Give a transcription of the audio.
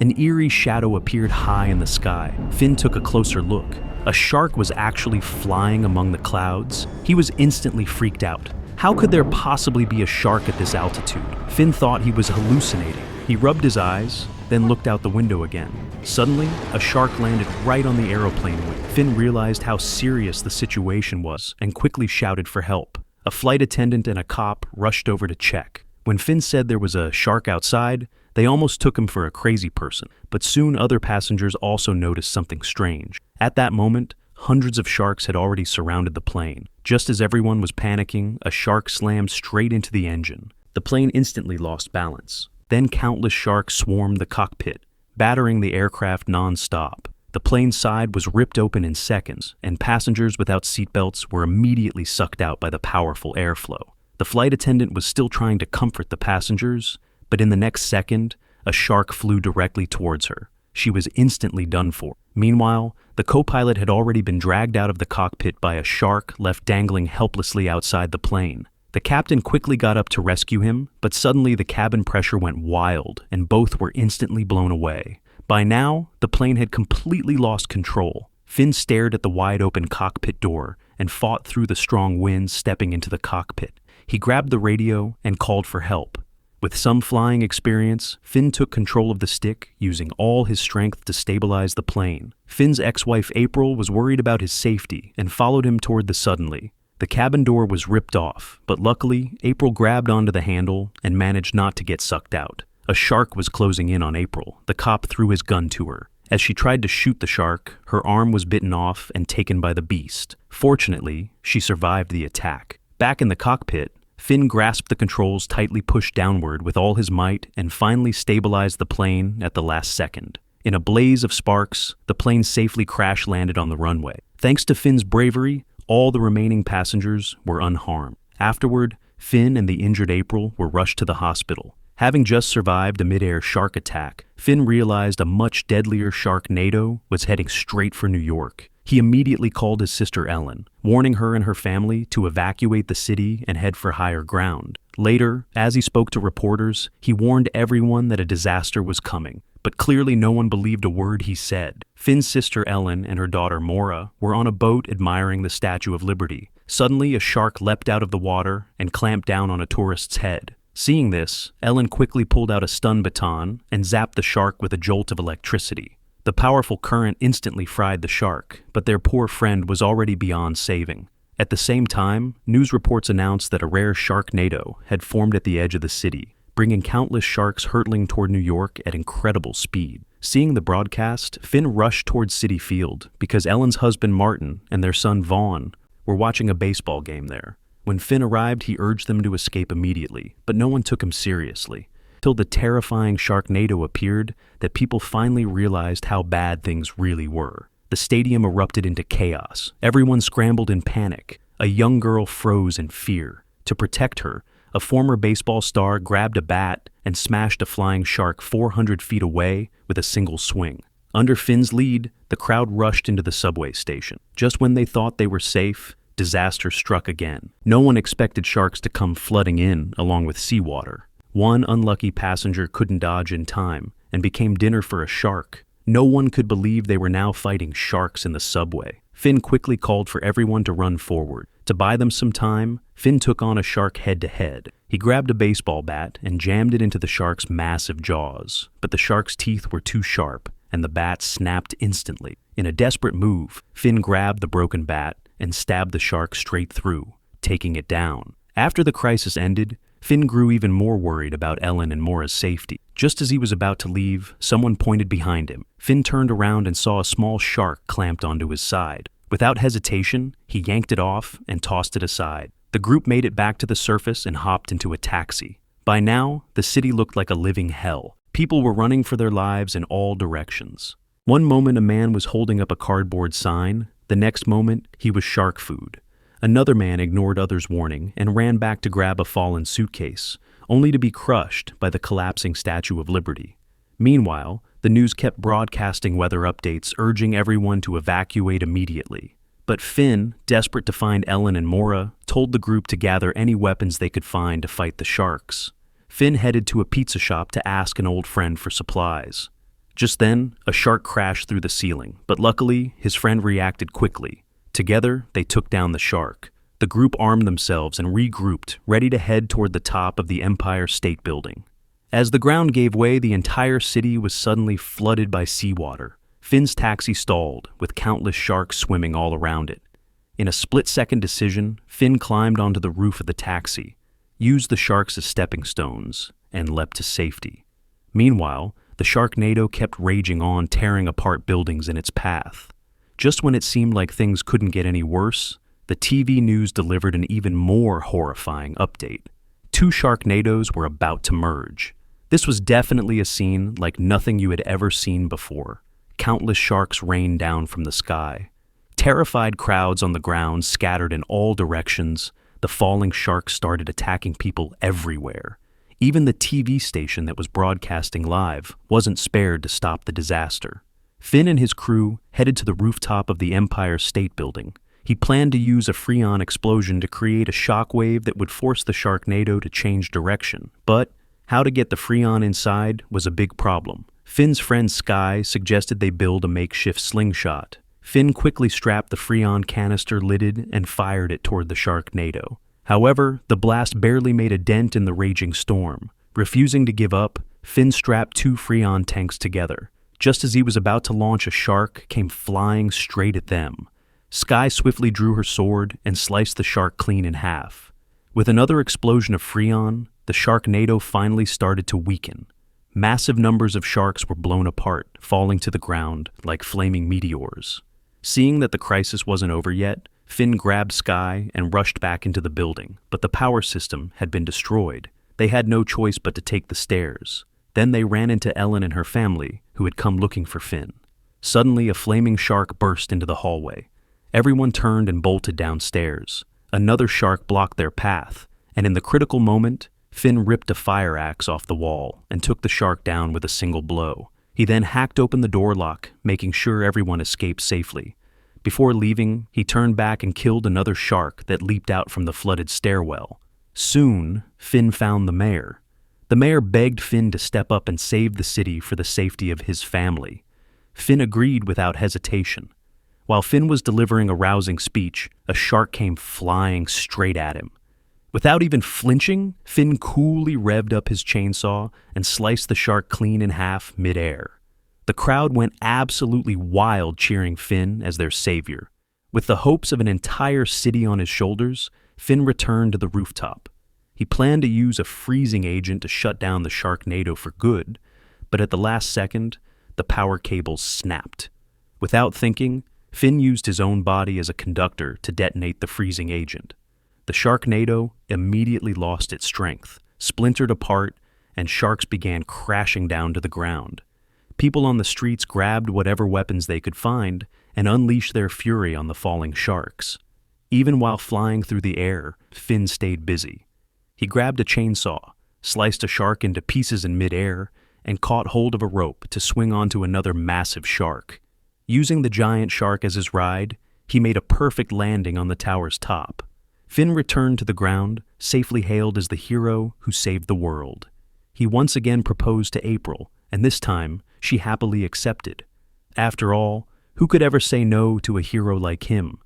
An eerie shadow appeared high in the sky. Finn took a closer look. A shark was actually flying among the clouds. He was instantly freaked out. How could there possibly be a shark at this altitude? Finn thought he was hallucinating. He rubbed his eyes, then looked out the window again. Suddenly, a shark landed right on the aeroplane wing. Finn realized how serious the situation was and quickly shouted for help. A flight attendant and a cop rushed over to check. When Finn said there was a shark outside, they almost took him for a crazy person, but soon other passengers also noticed something strange. At that moment, hundreds of sharks had already surrounded the plane. Just as everyone was panicking, a shark slammed straight into the engine. The plane instantly lost balance. Then countless sharks swarmed the cockpit, battering the aircraft non-stop. The plane's side was ripped open in seconds, and passengers without seatbelts were immediately sucked out by the powerful airflow. The flight attendant was still trying to comfort the passengers, but in the next second, a shark flew directly towards her. She was instantly done for. Meanwhile, the co-pilot had already been dragged out of the cockpit by a shark left dangling helplessly outside the plane. The captain quickly got up to rescue him, but suddenly the cabin pressure went wild, and both were instantly blown away. By now, the plane had completely lost control. Finn stared at the wide-open cockpit door and fought through the strong winds stepping into the cockpit. He grabbed the radio and called for help. With some flying experience, Finn took control of the stick, using all his strength to stabilize the plane. Finn's ex-wife April was worried about his safety and followed him toward the Suddenly. The cabin door was ripped off, but luckily, April grabbed onto the handle and managed not to get sucked out. A shark was closing in on April. The cop threw his gun to her. As she tried to shoot the shark, her arm was bitten off and taken by the beast. Fortunately, she survived the attack. Back in the cockpit, Finn grasped the controls, tightly pushed downward with all his might, and finally stabilized the plane at the last second. In a blaze of sparks, the plane safely crash-landed on the runway. Thanks to Finn's bravery, all the remaining passengers were unharmed. Afterward, Finn and the injured April were rushed to the hospital. Having just survived a mid-air shark attack, Finn realized a much deadlier Sharknado was heading straight for New York. He immediately called his sister Ellen, warning her and her family to evacuate the city and head for higher ground. Later, as he spoke to reporters, he warned everyone that a disaster was coming, but clearly no one believed a word he said. Finn's sister Ellen and her daughter Maura were on a boat admiring the Statue of Liberty. Suddenly, a shark leapt out of the water and clamped down on a tourist's head. Seeing this, Ellen quickly pulled out a stun baton and zapped the shark with a jolt of electricity. The powerful current instantly fried the shark, but their poor friend was already beyond saving. At the same time, news reports announced that a rare Sharknado had formed at the edge of the city, bringing countless sharks hurtling toward New York at incredible speed. Seeing the broadcast, Finn rushed toward Citi Field because Ellen's husband Martin and their son Vaughn were watching a baseball game there. When Finn arrived, he urged them to escape immediately, but no one took him seriously. Till the terrifying Sharknado appeared, that people finally realized how bad things really were. The stadium erupted into chaos. Everyone scrambled in panic. A young girl froze in fear. To protect her, a former baseball star grabbed a bat and smashed a flying shark 400 feet away with a single swing. Under Finn's lead, the crowd rushed into the subway station. Just when they thought they were safe, disaster struck again. No one expected sharks to come flooding in along with seawater. One unlucky passenger couldn't dodge in time and became dinner for a shark. No one could believe they were now fighting sharks in the subway. Finn quickly called for everyone to run forward. To buy them some time, Finn took on a shark head-to-head. He grabbed a baseball bat and jammed it into the shark's massive jaws. But the shark's teeth were too sharp, and the bat snapped instantly. In a desperate move, Finn grabbed the broken bat and stabbed the shark straight through, taking it down. After the crisis ended, Finn grew even more worried about Ellen and Maura's safety. Just as he was about to leave, someone pointed behind him. Finn turned around and saw a small shark clamped onto his side. Without hesitation, he yanked it off and tossed it aside. The group made it back to the surface and hopped into a taxi. By now, the city looked like a living hell. People were running for their lives in all directions. One moment a man was holding up a cardboard sign. The next moment, he was shark food. Another man ignored others' warning and ran back to grab a fallen suitcase, only to be crushed by the collapsing Statue of Liberty. Meanwhile, the news kept broadcasting weather updates urging everyone to evacuate immediately. But Finn, desperate to find Ellen and Maura, told the group to gather any weapons they could find to fight the sharks. Finn headed to a pizza shop to ask an old friend for supplies. Just then, a shark crashed through the ceiling, but luckily, his friend reacted quickly. Together, they took down the shark. The group armed themselves and regrouped, ready to head toward the top of the Empire State Building. As the ground gave way, the entire city was suddenly flooded by seawater. Finn's taxi stalled, with countless sharks swimming all around it. In a split-second decision, Finn climbed onto the roof of the taxi, used the sharks as stepping stones, and leapt to safety. Meanwhile, the Sharknado kept raging on, tearing apart buildings in its path. Just when it seemed like things couldn't get any worse, the TV news delivered an even more horrifying update. 2 Sharknadoes were about to merge. This was definitely a scene like nothing you had ever seen before. Countless sharks rained down from the sky. Terrified crowds on the ground scattered in all directions. The falling sharks started attacking people everywhere. Even the TV station that was broadcasting live wasn't spared to stop the disaster. Finn and his crew headed to the rooftop of the Empire State Building. He planned to use a Freon explosion to create a shockwave that would force the Sharknado to change direction. But how to get the Freon inside was a big problem. Finn's friend Sky suggested they build a makeshift slingshot. Finn quickly strapped the Freon canister lidded and fired it toward the Sharknado. However, the blast barely made a dent in the raging storm. Refusing to give up, Finn strapped 2 Freon tanks together. Just as he was about to launch, a shark came flying straight at them. Sky swiftly drew her sword and sliced the shark clean in half. With another explosion of Freon, the Sharknado finally started to weaken. Massive numbers of sharks were blown apart, falling to the ground like flaming meteors. Seeing that the crisis wasn't over yet, Finn grabbed Sky and rushed back into the building, but the power system had been destroyed. They had no choice but to take the stairs. Then they ran into Ellen and her family, who had come looking for Finn. Suddenly, a flaming shark burst into the hallway. Everyone turned and bolted downstairs. Another shark blocked their path, and in the critical moment, Finn ripped a fire axe off the wall and took the shark down with a single blow. He then hacked open the door lock, making sure everyone escaped safely. Before leaving, he turned back and killed another shark that leaped out from the flooded stairwell. Soon, Finn found the mayor. The mayor begged Finn to step up and save the city for the safety of his family. Finn agreed without hesitation. While Finn was delivering a rousing speech, a shark came flying straight at him. Without even flinching, Finn coolly revved up his chainsaw and sliced the shark clean in half mid-air. The crowd went absolutely wild, cheering Finn as their savior. With the hopes of an entire city on his shoulders, Finn returned to the rooftop. He planned to use a freezing agent to shut down the Sharknado for good, but at the last second, the power cables snapped. Without thinking, Finn used his own body as a conductor to detonate the freezing agent. The Sharknado immediately lost its strength, splintered apart, and sharks began crashing down to the ground. People on the streets grabbed whatever weapons they could find and unleashed their fury on the falling sharks. Even while flying through the air, Finn stayed busy. He grabbed a chainsaw, sliced a shark into pieces in midair, and caught hold of a rope to swing onto another massive shark. Using the giant shark as his ride, he made a perfect landing on the tower's top. Finn returned to the ground, safely hailed as the hero who saved the world. He once again proposed to April, and this time, she happily accepted. After all, who could ever say no to a hero like him?